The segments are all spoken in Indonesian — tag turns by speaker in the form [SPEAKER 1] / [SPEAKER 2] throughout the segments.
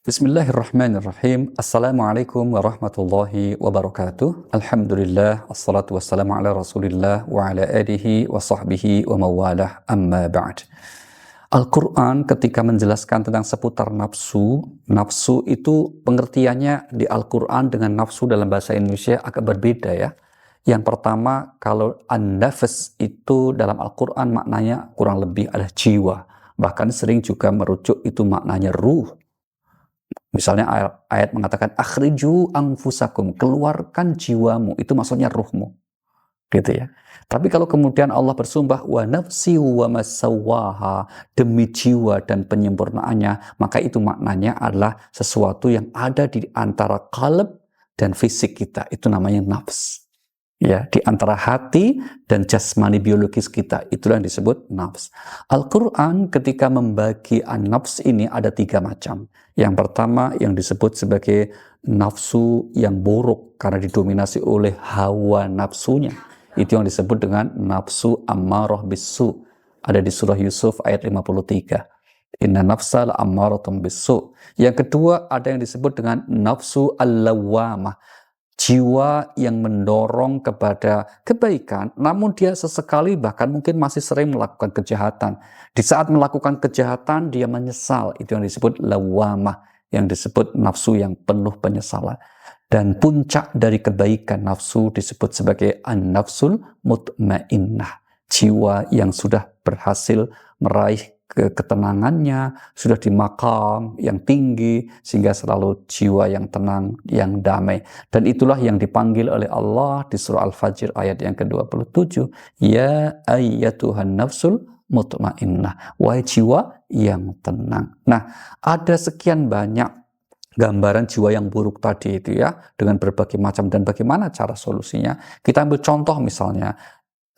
[SPEAKER 1] Bismillahirrahmanirrahim. Assalamualaikum warahmatullahi wabarakatuh. Alhamdulillah, assalatu wassalamu ala rasulillah wa ala alihi wa sahbihi wa mawalah, amma ba'd. Al-Quran ketika menjelaskan tentang seputar nafsu itu pengertiannya di Al-Quran dengan nafsu dalam bahasa Indonesia agak berbeda ya. Yang pertama, kalau an-nafs itu dalam Al-Quran maknanya kurang lebih adalah jiwa. Bahkan sering juga merujuk itu maknanya ruh. Misalnya ayat mengatakan akhriju anfusakum, keluarkan jiwamu, itu maksudnya ruhmu. Gitu ya. Tapi kalau kemudian Allah bersumpah wa nafsi wa masawwaha, demi jiwa dan penyempurnaannya, maka itu maknanya adalah sesuatu yang ada di antara qalb dan fisik kita. Itu namanya nafs. Ya, di antara hati dan jasmani biologis kita, itulah yang disebut nafs. Al-Quran ketika membagi an-nafs ini ada 3 macam. Yang pertama yang disebut sebagai nafsu yang buruk karena didominasi oleh hawa nafsunya. Itu yang disebut dengan nafsu ammarah bisu. Ada di surah Yusuf ayat 53. Inna nafsa la'ammaratum bisu. Yang kedua ada yang disebut dengan nafsu al-lawwamah. Jiwa yang mendorong kepada kebaikan, namun dia sesekali bahkan mungkin masih sering melakukan kejahatan. Di saat melakukan kejahatan, dia menyesal. Itu yang disebut lawamah, yang disebut nafsu yang penuh penyesalan. Dan puncak dari kebaikan nafsu disebut sebagai an-nafsul mutmainnah. Jiwa yang sudah berhasil meraih ketenangannya, sudah di makam yang tinggi, sehingga selalu jiwa yang tenang, yang damai. Dan itulah yang dipanggil oleh Allah di surah Al-Fajr ayat yang ke-27. Ya ayyatuhan nafsul mutmainnah. Wahai jiwa yang tenang. Nah, ada sekian banyak gambaran jiwa yang buruk tadi itu ya, dengan berbagai macam, dan bagaimana cara solusinya. Kita ambil contoh misalnya,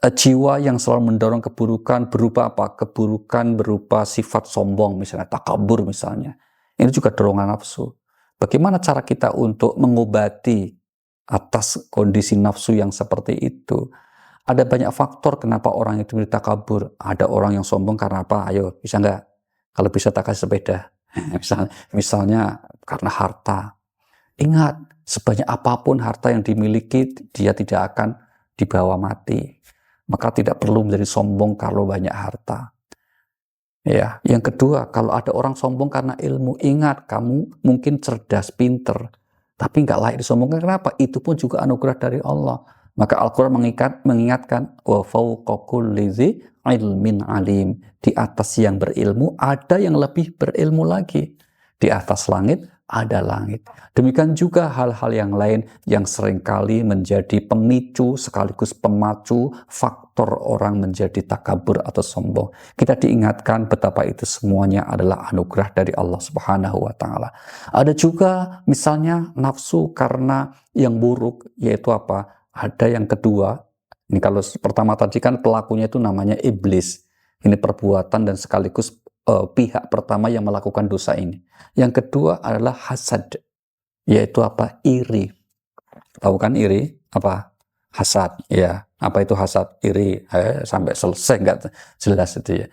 [SPEAKER 1] jiwa yang selalu mendorong keburukan berupa apa? Keburukan berupa sifat sombong, misalnya takabur misalnya. Ini juga dorongan nafsu. Bagaimana cara kita untuk mengobati atas kondisi nafsu yang seperti itu? Ada banyak faktor kenapa orang itu menjadi takabur. Ada orang yang sombong karena apa? Ayo, bisa nggak? Kalau bisa tak kasih sepeda. Misalnya karena harta. Ingat, sebanyak apapun harta yang dimiliki, dia tidak akan dibawa mati. Maka tidak perlu menjadi sombong kalau banyak harta. Ya, yang kedua, kalau ada orang sombong karena ilmu, ingat kamu mungkin cerdas, pinter, tapi nggak layak disombongkan. Kenapa? Itu pun juga anugerah dari Allah. Maka Al-Quran mengingatkan wa fawqa kulli dzi ilmin alim. Di atas yang berilmu ada yang lebih berilmu lagi. Di atas langit ada langit. Demikian juga hal-hal yang lain yang seringkali menjadi pemicu sekaligus pemacu faktor orang menjadi takabur atau sombong. Kita diingatkan betapa itu semuanya adalah anugerah dari Allah Subhanahu wa taala. Ada juga misalnya nafsu karena yang buruk, yaitu apa? Ada yang kedua. Ini kalau pertama tadi kan pelakunya itu namanya iblis. Ini perbuatan dan sekaligus pihak pertama yang melakukan dosa ini. Yang kedua adalah hasad, yaitu apa? Iri. Tahu kan iri? Apa? Hasad. Ya, apa itu hasad? Iri. Sampai selesai nggak jelas itu ya.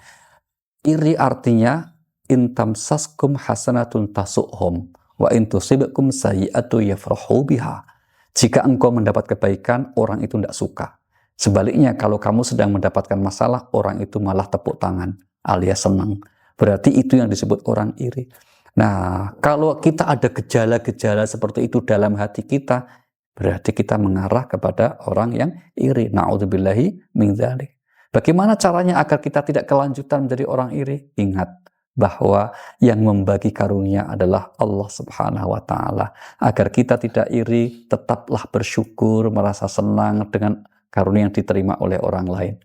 [SPEAKER 1] Iri artinya intamsaskum hasanatun tasu'hum wa intusibkum sayyi'atu yafrahu biha. Jika engkau mendapat kebaikan, orang itu tidak suka. Sebaliknya, kalau kamu sedang mendapatkan masalah, orang itu malah tepuk tangan alias senang. Berarti itu yang disebut orang iri. Nah, kalau kita ada gejala-gejala seperti itu dalam hati kita, berarti kita mengarah kepada orang yang iri. Na'udzubillahi min dzalik. Bagaimana caranya agar kita tidak kelanjutan menjadi orang iri? Ingat bahwa yang membagi karunia adalah Allah Subhanahu wa taala. Agar kita tidak iri, tetaplah bersyukur, merasa senang dengan karunia yang diterima oleh orang lain.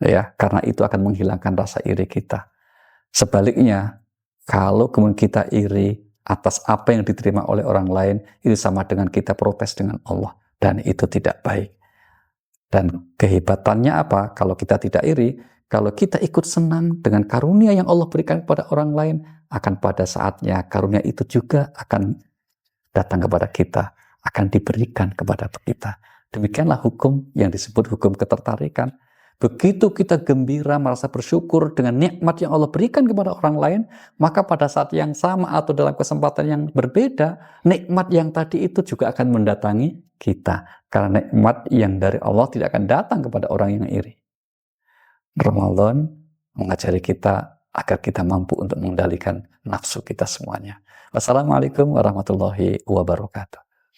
[SPEAKER 1] Ya, karena itu akan menghilangkan rasa iri kita. Sebaliknya, kalau kemudian kita iri atas apa yang diterima oleh orang lain, itu sama dengan kita protes dengan Allah. Dan itu tidak baik. Dan kehebatannya apa? Kalau kita tidak iri, kalau kita ikut senang dengan karunia yang Allah berikan kepada orang lain, akan pada saatnya karunia itu juga akan datang kepada kita, akan diberikan kepada kita. Demikianlah hukum yang disebut hukum ketertarikan. Begitu kita gembira, merasa bersyukur dengan nikmat yang Allah berikan kepada orang lain, maka pada saat yang sama atau dalam kesempatan yang berbeda, nikmat yang tadi itu juga akan mendatangi kita. Karena nikmat yang dari Allah tidak akan datang kepada orang yang iri. Ramadan mengajari kita agar kita mampu untuk mengendalikan nafsu kita semuanya. Wassalamualaikum warahmatullahi wabarakatuh.